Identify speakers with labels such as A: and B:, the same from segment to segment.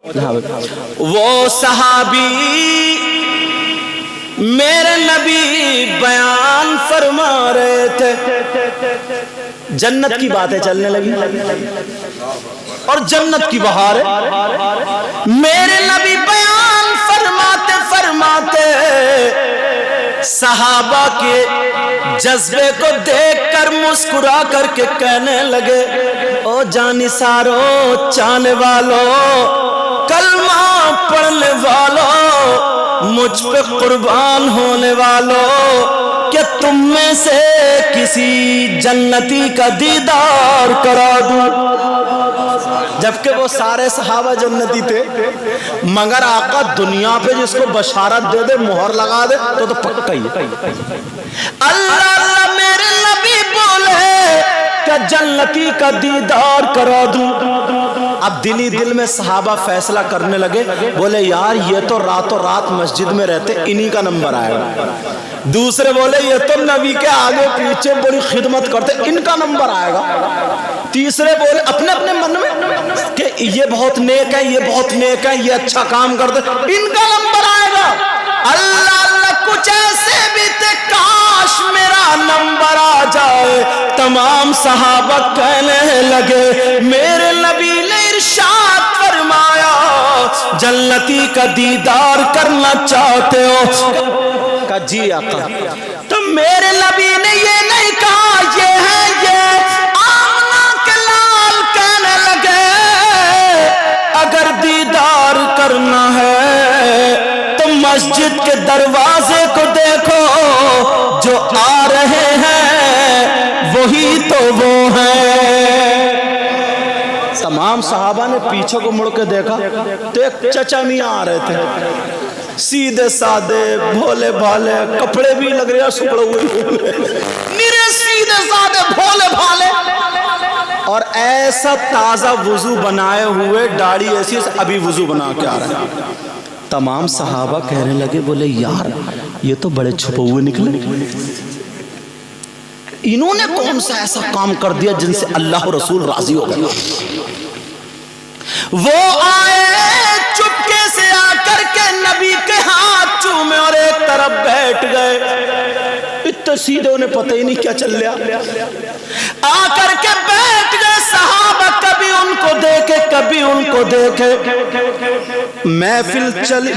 A: وہ صحابی میرے نبی بیان فرما رہے تھے، جنت کی باتیں چلنے لگی اور جنت کی بہار ہے۔ میرے نبی بیان فرماتے فرماتے صحابہ کے جذبے کو دیکھ کر مسکرا کر کے کہنے لگے، او جانثارو، چاہنے والوں، کلمہ پڑھنے والوں، مجھ پہ قربان ہونے والوں، کہ تم میں سے کسی جنتی کا دیدار کرا دوں۔ جبکہ وہ سارے صحابہ جنتی تھے، مگر آقا دنیا پہ جس کو بشارت دے دے، مہر لگا دے تو پکا ہی ہے۔ اللہ اللہ میرے نبی بولے کہ جنتی کا دیدار کرا دوں۔ اب دلی دل میں صحابہ فیصلہ کرنے لگے، بولے یار یہ تو راتوں رات مسجد میں رہتے، انہی کا نمبر آئے گا۔ دوسرے بولے یہ تو نبی کے آگے پیچھے بڑی خدمت کرتے، ان کا نمبر آئے گا۔ تیسرے بولے اپنے اپنے من میں کہ یہ بہت نیک ہے، یہ بہت نیک ہے، یہ اچھا کام کرتے، ان کا نمبر آئے گا۔ اللہ اللہ کچھ ایسے بھی تھے، کاش میرا نمبر آ جائے۔ تمام صحابہ کہنے لگے، میرے نبی نے ارشاد فرمایا، جنتی کا دیدار کرنا چاہتے ہو؟ کہا جی آقا۔ تو میرے نبی نے یہ نہیں کہا یہ ہے یہ، آمنہ کے لال کہنے لگے، اگر دیدار کرنا ہے تو مسجد کے دروازے کو دیکھو، جو آ رہے ہیں وہی تو وہ ہیں۔ تمام صحابہ نے پیچھے کو مڑ کے دیکھا تو ایک چچا میاں آ رہے تھے، سیدھے سادے بھولے بھالے، کپڑے بھی لگ رہے ہیں سکڑے ہوئے، میرے سیدھے سادے بھولے بھالے، اور ایسا تازہ وضو بنائے ہوئے، داڑھی ایسی ابھی وضو بنا کے آ رہا ہے۔ تمام صحابہ کہنے لگے، بولے یار یہ تو بڑے چھپے ہوئے نکلے، انہوں نے کون سا ایسا کام کر دیا جن سے اللہ رسول راضی ہو گئے؟ وہ آئے چپکے سے آ کر کے نبی کے ہاتھ چومے اور ایک طرف بیٹھ گئے۔ اتنے سیدھے انہیں پتہ ہی نہیں کیا چل رہا، آ کر کے بیٹھ گئے۔ صحابہ کبھی ان کو دیکھے کبھی ان کو دیکھے، محفل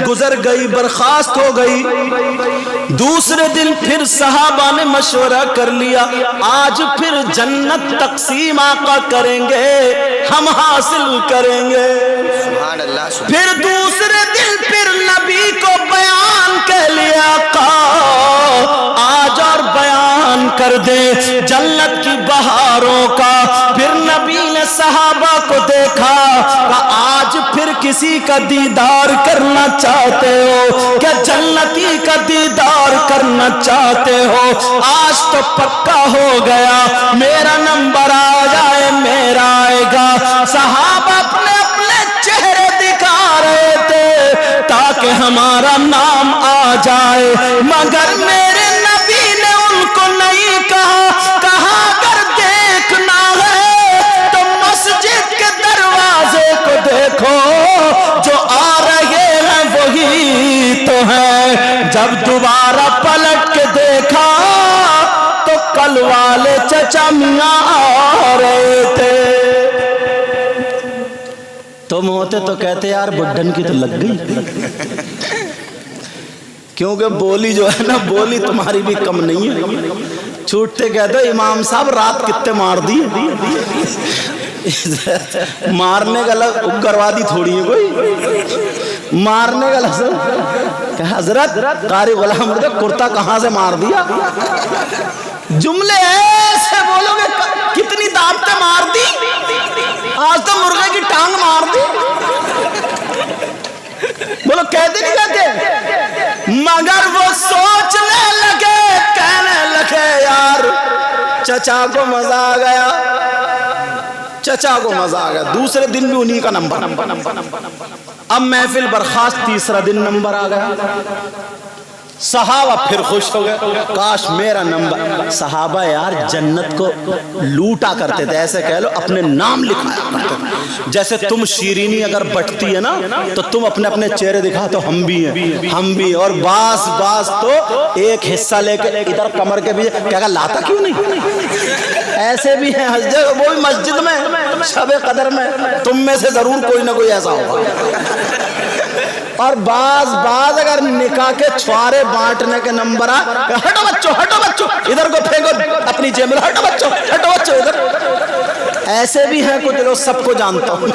A: گزر گئی، برخاست ہو گئی۔ دوسرے دن پھر صحابہ نے مشورہ کر لیا، آج پھر جنت تقسیم آقا کریں گے، ہم حاصل کریں گے۔ پھر دوسرے دن پھر نبی کو بیان کہہ لیا، آقا آج اور بیان کر دے جنت کی بہاروں کا۔ پھر نبی نے صحابہ کو دیکھا کہ آج پھر کسی کا دیدار کرنا چاہتے ہو، کیا جنتی کا دیدار کرنا چاہتے ہو؟ آج تو پکا ہو گیا، میرا نمبر آ جائے میرا آئے گا۔ صحابہ اپنے اپنے چہرے دکھا رہے تھے تاکہ ہمارا نام آ جائے، مگر میرے نبی نے ان کو نہیں کہا، کہا اگر دیکھنا ہے تو مسجد کے دروازے کو دیکھو، جو آ رہے ہیں وہی تو ہیں۔ جب دوبارہ پلٹ کے دیکھا تو کل والے چچا میاں آ رہے تھے۔ تم ہوتے تو کہتے یار بڈھن کی تو لگ گئی، کیونکہ بولی جو ہے نا، بولی تمہاری بھی کم نہیں ہے۔ چھوٹتے کہتے امام صاحب رات کتے مار دی، مارنے کا لفظ گروادی تھوڑی ہے کوئی، مارنے کا لفظ کہ حضرت قاری غلام مرد کرتا کہاں سے مار دیا۔ جملے ایسے بولو گے، کتنی دعوتیں مار دی، آج تو مرغے کی ٹانگ مار دی، بولو کہتے نہیں کہتے، مگر وہ سوچنے لگے، کہنے لگے یار چچا کو مزہ آ گیا، چچا کو مزہ آ گیا۔ دوسرے دن بھی انہی کا نمبر۔ اب محفل برخاست، تیسرا دن نمبر آ گیا۔ صحابہ پھر خوش ہو گئے، کاش میرا نمبر. صحابہ یار جنت کو لوٹا کرتے تھے، ایسے کہہ لو اپنے نام لکھایا کرتے تھے. جیسے تم شیرینی اگر بٹتی ہے نا تو تم اپنے اپنے چہرے دکھا تو ہم بھی ہیں، ہم بھی. اور باز تو ایک حصہ لے کے ادھر کمر کے پیچھے کیا کہ لاتا کیوں نہیں. ایسے بھی ہیں وہ بھی مسجد میں شب قدر میں، تم میں سے ضرور کوئی نہ کوئی ایسا ہوگا. اور بعض اگر نکاح کے چھوارے بانٹنے کے نمبر ہٹو بچوں ادھر کو پھینکو اپنی جیب میں، ہٹو بچوں ادھر. ایسے بھی ہیں کچھ لوگ، سب کو جانتا ہوں.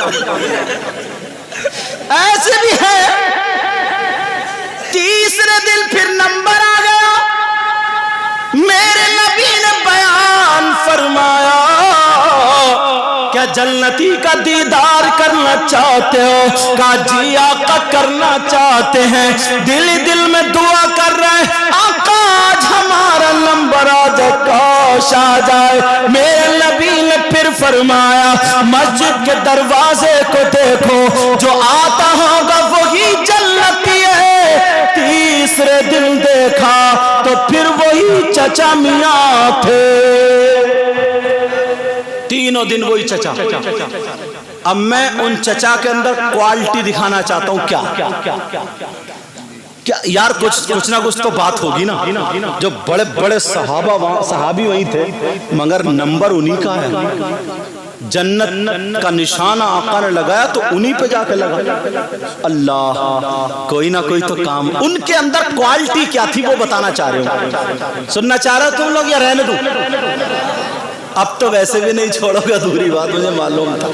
A: ایسے بھی ہیں. تیسرے دن پھر نمبر آ گیا، میرے نبی نے بیان فرمایا کیا جنتی کا دیدار کرنا چاہتے ہو؟ کہا جی آقا کرنا چاہتے ہیں. دل میں دعا کر رہے ہیں آقا آج ہمارا نمبر آ جائے، کاش آ جائے. میرے نبی نے پھر فرمایا مسجد کے دروازے کو دیکھو، جو آتا ہوگا وہی جنتی ہے. تیسرے دن دیکھا تو پھر وہی چچا میاں تھے. تینوں دن وہی چچا. اب میں ان چچا کے اندر کوالٹی دکھانا چاہتا ہوں. کیا یار کچھ نہ کچھ تو بات ہوگی نا. جو بڑے بڑے صحابی وہی تھے مگر نمبر انہی کا ہے. جنت کا نشانہ آقا نے لگایا تو انہی پہ جا کے لگا. اللہ کوئی نہ کوئی تو کام. ان کے اندر کوالٹی کیا تھی وہ بتانا چاہ رہے ہوں. سننا چاہ رہے ہو تم لوگ یا رہنے دوں؟ اب تو ویسے بھی نہیں چھوڑو گے، ادھوری بات مجھے معلوم تھا.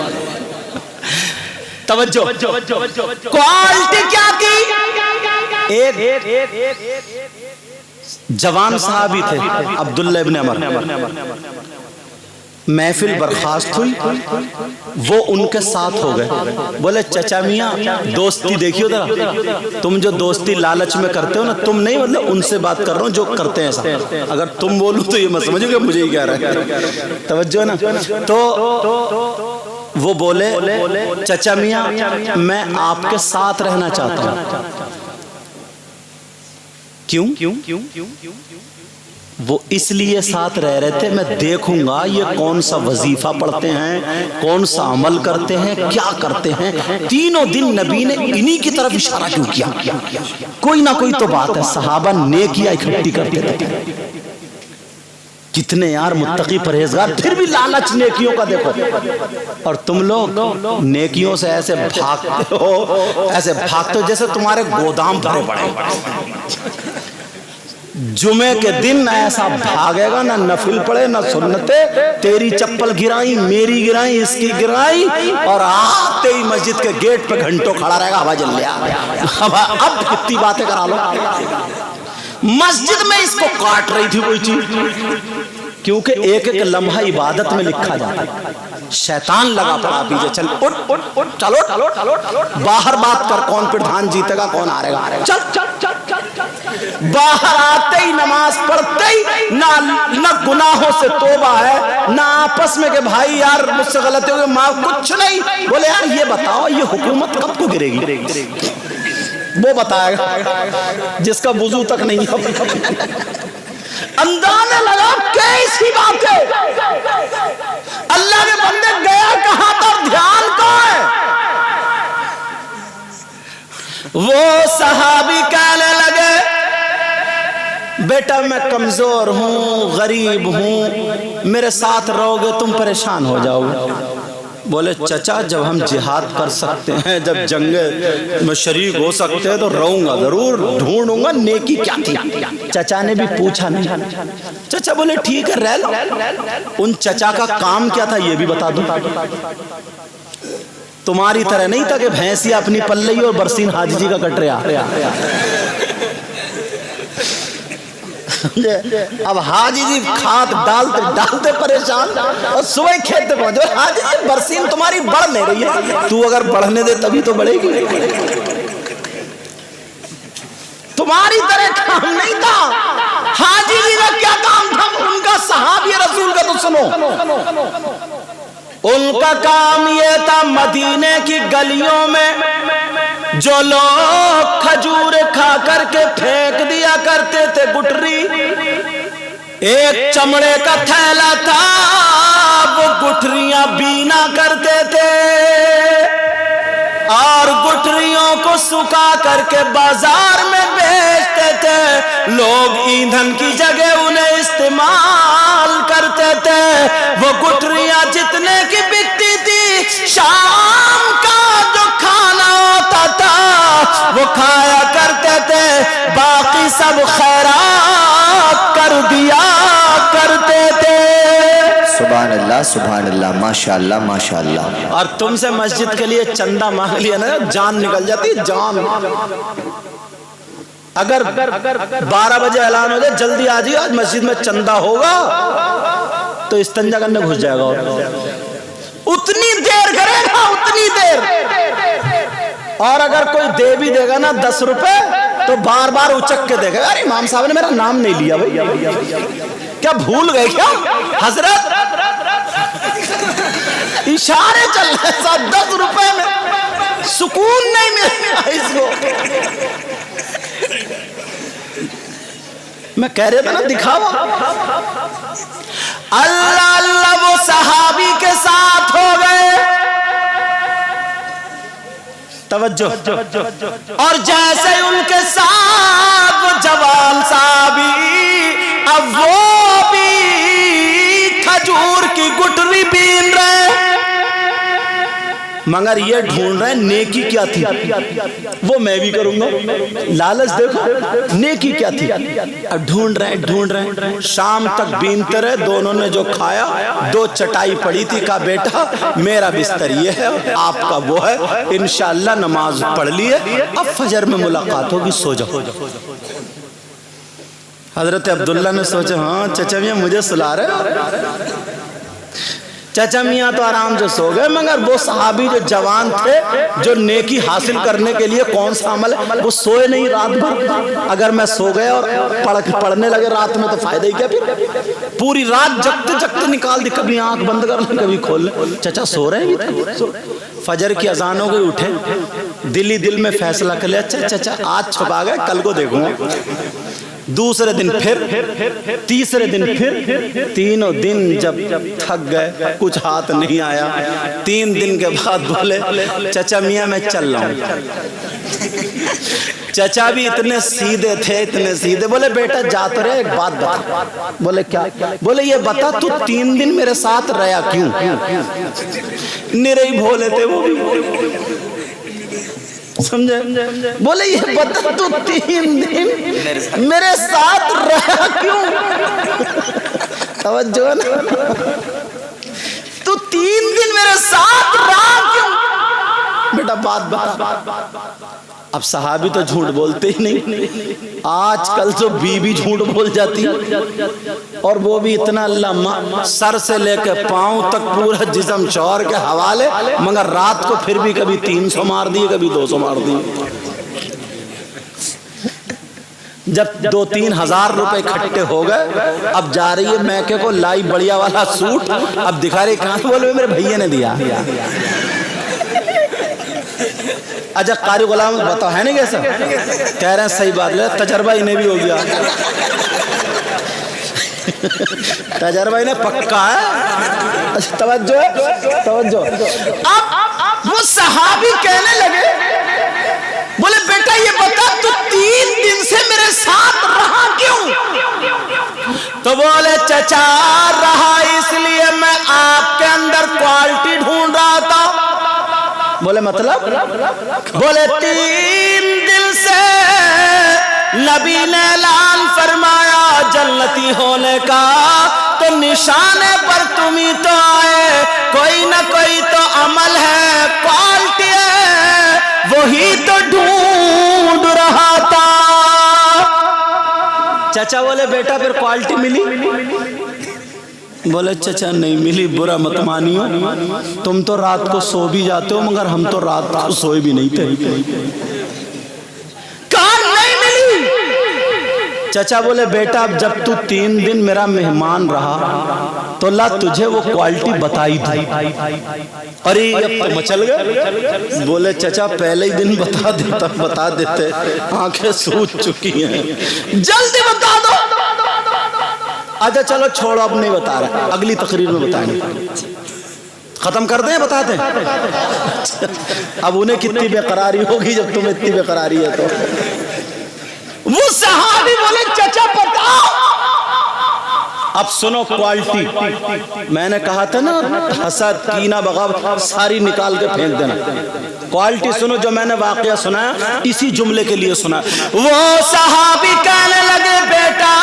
A: توجہ. کوالٹی کیا کی؟ ایک جوان صحابی تھے عبداللہ ابن عمر. محفل برخاست ہوئی، وہ ان کے ساتھ ہو گئے. بولے چچا میاں دوستی دیکھیو ذرا، تم جو دوستی لالچ میں کرتے ہو نا، تم نہیں، مطلب ان سے بات کر رہا ہوں جو کرتے ہیں ایسا. اگر تم بولو تو یہ مت سمجھو کہ مجھے ہی کہہ رہا ہے. توجہ نا. تو وہ بولے چچا میاں میں آپ کے ساتھ رہنا چاہتا ہوں. کیوں؟ وہ اس لیے ساتھ رہ رہے تھے میں دیکھوں گا یہ کون سا وظیفہ پڑھتے ہیں، کون سا عمل کرتے ہیں، کیا کرتے ہیں. تینوں دن نبی نے انہی کی طرف اشارہ کیوں کیا؟ کوئی نہ کوئی تو بات ہے. صحابہ نیکیاں اکٹھی کرتے تھے. کتنے یار متقی پرہیزگار، پھر بھی لالچ نیکیوں کا دیکھو. اور تم لوگ نیکیوں سے ایسے بھاگتے ہو جیسے تمہارے گودام بھرے پڑے. جمعے کے دن ایسا بھاگے گا، نہ نفل پڑے نہ سنتے. تیری چپل گرائی، میری گرائی، اس کی گرائی، اور آتے ہی مسجد کے گیٹ پہ گھنٹوں کھڑا رہے گا. ہوا جل لیا. اب کتنی باتیں کرا لو. مسجد میں اس کو کاٹ رہی تھی کوئی چیز، کیونکہ ایک ایک لمحہ عبادت میں لکھا جاتا ہے. شیطان لگا پڑا پیچھے، چل اٹھ چلو باہر بات کر، کون پردھان جیتے گا کون ہارے گا. چل باہر آتے ہی نماز پڑھتے ہی نہ گناہوں سے توبہ ہے، نہ آپس میں کہ بھائی یار مجھ سے غلطی ہو گئی معاف، کچھ نہیں. بولے یار یہ بتاؤ یہ حکومت کب کو گرے گی؟ وہ بتائے گا جس کا وضو تک نہیں ہے. اندازہ لگا کیسی بات ہے. اللہ کے بندے گیا کہاں پر، دھیان کہاں ہے؟ وہ صحابی کہنے لگے بیٹا میں کمزور ہوں، غریب ہوں، میرے ساتھ رہو گے تم پریشان ہو جاؤ گے. بولے چچا جب ہم جہاد کر سکتے ہیں، جب جنگ میں شریک ہو سکتے ہیں تو رہوں گا ضرور، ڈھونڈوں گا نیکی کیا تھی. چچا نے بھی پوچھا نہیں. چچا بولے ٹھیک ہے رہ لو. ان چچا کا کام کیا تھا یہ بھی بتا دوں. تمہاری طرح نہیں تھا کہ بھینسیا اپنی پل رہی اور برسین حاجی جی کا کٹ رہا. اب حاجی جی کھاد ڈالتے پریشان، اور صبح کھیت پہ پہنچو حاجی جی برسین تمہاری بڑھ نہیں رہی ہے. تو اگر بڑھنے دے تبھی تو بڑھے گی. تمہاری طرح کام نہیں تھا. حاجی جی کا کیا کام تھا؟ ان کا صحابی رسول کا تو سنو. ان کا کام یہ تھا مدینے کی گلیوں میں جو لوگ کھجور کھا کر کے پھینک دیا کرتے تھے گٹری، ایک چمڑے کا تھیلا تھا وہ گٹریاں بینا کرتے تھے اور گٹریوں کو سکھا کر کے بازار میں بیچتے تھے، لوگ ایندھن کی جگہ انہیں استعمال کرتے تھے۔ وہ گٹریاں جتنے کی بکتی تھی، شام کا جو کھانا ہوتا تھا وہ کھایا کرتے تھے، باقی سب خیرات کر دیا کرتے تھے۔
B: سبحان اللہ سبحان اللہ، ماشاءاللہ ماشاءاللہ۔
A: اور تم سے مسجد کے لیے چندہ مانگ لیا نا، جان نکل جاتی، جان۔ اگر 12 بجے اعلان ہو جائے جلدی آ جائیے آج مسجد میں چندہ ہوگا، تو استنجا کرنے گھس جائے گا، اتنی دیر کرے گا اتنی دیر۔ اور اگر کوئی دے بھی دے گا نا 10 روپے تو بار بار اچک کے دے گا، یار امام صاحب نے میرا نام نہیں لیا بھائی، کیا بھول گئے کیا حضرت؟ اشارے چل رہے ساتھ 10 روپے میں سکون نہیں ملتا اس کو۔ میں کہہ رہا تھا نا دکھاوا، اللہ اللہ وہ صحابی کے ساتھ ہو گئے، توجہ، اور جیسے ان کے ساتھ وہ جوان صحابی، اب وہ بھی کھجور کی گٹری بین رہے، مگر یہ ڈھونڈ رہے نیکی کیا تھی، وہ میں بھی کروں گا، لالچ دیکھو نیکی کیا تھی۔ اب ڈھونڈ رہے، شام تک بینتے رہے، دونوں نے جو کھایا، 2 چٹائی پڑی تھی، کہا بیٹا میرا بستر یہ ہے، آپ کا وہ ہے، انشاءاللہ نماز پڑھ لیے، اب فجر میں ملاقات ہوگی، سو جاؤ۔ حضرت عبداللہ نے سوچا ہاں چچا میاں مجھے سلا رہے، چچا میاں تو آرام سے سو گئے، مگر وہ صحابی جو جوان تھے، جو نیکی حاصل کرنے کے لیے کون سا عمل ہے، وہ سوئے نہیں رات بھر۔ اگر میں سو گئے اور پڑھنے لگے رات میں تو فائدہ ہی کیا، پھر پوری رات جگتے جگتے نکال دی، کبھی آنکھ بند کر لیں کبھی کھول لیں، چچا سو رہے ہیں۔ فجر کی اذان ہو گئی، اٹھے، دل ہی دل میں فیصلہ کر لیا، اچھا چچا آج چھپا گئے کل کو دیکھوں گا۔ دوسرے دن پھر، تیسرے دن پھر، تینوں دن جب تھک گئے کچھ ہاتھ نہیں آیا، 3 دن کے بعد بولے چچا میاں میں چل رہا ہوں۔ چچا بھی اتنے سیدھے تھے، اتنے سیدھے، بولے بیٹا جا تو رہے، ایک بات بتا۔ بولے کیا؟ بولے یہ بتا تو 3 دن میرے ساتھ رہا کیوں؟ نرے ہی بھولے تھے وہ بھی، سمجھے؟ بولے یہ بتا تو 3 دن میرے ساتھ رہا کیوں؟ توجہ نا، تو 3 دن میرے ساتھ رہا کیوں؟ بیٹا بات بتا۔ اب صحابی تو جھوٹ بولتے ہی نہیں، آج کل تو بیوی جھوٹ بول جاتی، اور وہ بھی اتنا لمحہ، سر سے لے کے پاؤں تک پورا جسم شوہر کے حوالے، مگر رات کو پھر بھی کبھی 300 مار دیے کبھی 200 مار دیے۔ جب 2-3 ہزار روپے اکٹھے ہو گئے، اب جا رہی ہے میکے کو لائی بڑھیا والا سوٹ، اب دکھا رہی کہاں، بولے میرے بھیا نے دیا۔ اچھا قاری غلام بتاؤ ہے نہیں کیسا؟ کہہ رہے ہیں صحیح بات ہے، تجربہ انہیں بھی ہو گیا، تجربہ انہیں پکا ہے۔ توجہ توجہ۔ اب وہ صحابی کہنے لگے، بولے بیٹا یہ بتا تو 3 دن سے میرے ساتھ رہا کیوں؟ تو بولے چچا رہا اس لیے میں آپ کے اندر کوالٹی ڈھونڈ رہا تھا۔ بولے مطلب؟ بولے 3 دل سے نبی نے اعلان فرمایا جنتی ہونے کا، تو نشانے پر تم ہی تو آئے، کوئی نہ کوئی تو عمل ہے، کوالٹی ہے، وہی تو ڈھونڈ رہا تھا۔ چچا بولے بیٹا پھر کوالٹی ملی؟ بولے چچا نہیں ملی، برا مت مانیو، تم تو رات کو سو بھی جاتے ہو مگر ہم تو رات کو سوئے بھی نہیں تھے۔ کہاں نہیں ملی؟ چچا بولے بیٹا اب جب تو 3 دن میرا مہمان رہا تو اللہ تجھے وہ کوالٹی بتائی تھی. ارے اب تو مچل گئے. بولے چچا پہلے ہی دن بتا دیتے, آنکھیں سوج چکی ہیں, جلدی بتا دو. اچھا چلو چھوڑو اب نہیں بتا رہا, اگلی تقریر میں بتائیں گے. ختم کر دیں بتاتے ہیں. اب انہیں کتنی بے قراری ہوگی جب تمہیں اتنی بے قراری ہے تو. وہ صحابی بولے چچا بتاؤ. اب سنو کوالٹی, میں نے کہا تھا نا حسد کینہ بغاوت ساری نکال کے پھینک دینا. کوالٹی سنو جو میں نے واقعہ سنا اسی جملے کے لیے سنا. وہ صحابی کہنے لگے بیٹا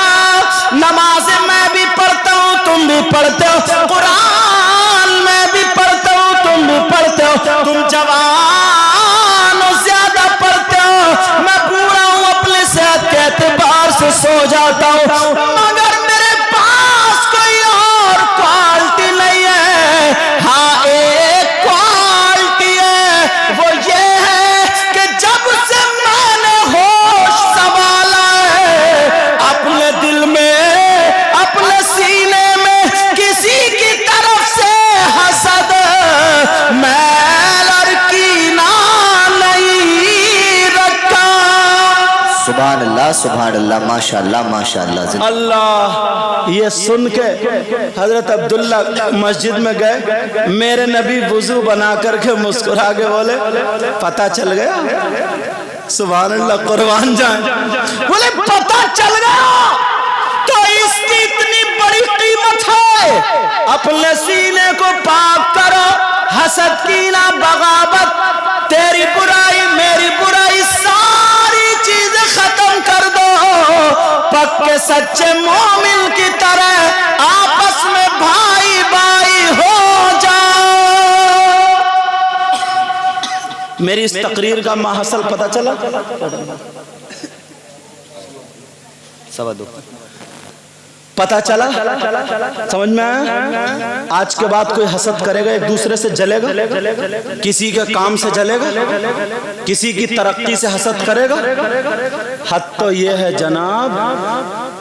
A: نماز میں بھی پڑھتا ہوں تم بھی پڑھتے ہو, قرآن میں بھی پڑھتا ہوں تم بھی پڑھتے ہو, تم جوان ہو زیادہ پڑھتے ہو, میں بوڑھا ہوں اپنے صحت کے اعتبار سے سو جاتا ہوں, مگر میرے پاس کوئی اور کوالٹی نہیں ہے. ہاں ایک کوالٹی ہے, وہ یہ ہے کہ جب سے میں نے ہوش سنبھالا ہے اپنے دل میں اپنے سینے میں کسی کی طرف سے حسد میل اور کینہ نہیں رکھا.
B: سبحان اللہ ماشاءاللہ ماشاءاللہ.
A: اللہ یہ سن کے حضرت عبداللہ مسجد میں گئے, میرے نبی وضو بنا کر کے مسکرا کے بولے پتہ چل گیا. سبحان اللہ, قربان جائیں. بولے پتہ چل گیا تو اس کی اتنی بڑی قیمت ہے. اپنے سینے کو پاک کرو, حسد کینہ بغاوت تیری برائی میری برائی ساری چیزیں ختم کر دو. پکے سچے مومن کی طرح آپس میں بھائی بھائی ہو جاؤ. میری اس تقریر کا ماحصل پتہ چلا. پتہ چلا, سمجھ میں آیا. آج کے بعد کوئی حسد کرے گا ایک دوسرے سے جلے گا, کسی کے کام سے جلے گا, کسی کی ترقی سے حسد کرے گا. حد تو یہ ہے جناب,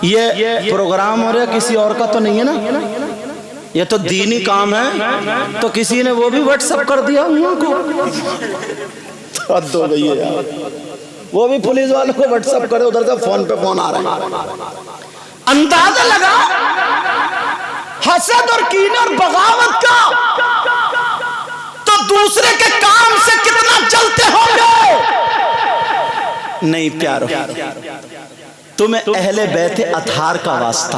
A: یہ پروگرام ہو رہا کسی اور کا تو نہیں ہے نا, یہ تو دینی کام ہے. تو کسی نے وہ بھی واٹس ایپ کر دیا ان کو, حد ہو گئی ہے یار. وہ بھی پولیس والوں کو واٹس ایپ کرے, ادھر سے فون پہ فون آ رہا ہے. اندازہ لگا حسد اور کینہ اور بغاوت کا تو دوسرے کے کام سے کتنا جلتے ہوں گے. نہیں پیارو, تمہیں اہل بیت اطہار کا واسطہ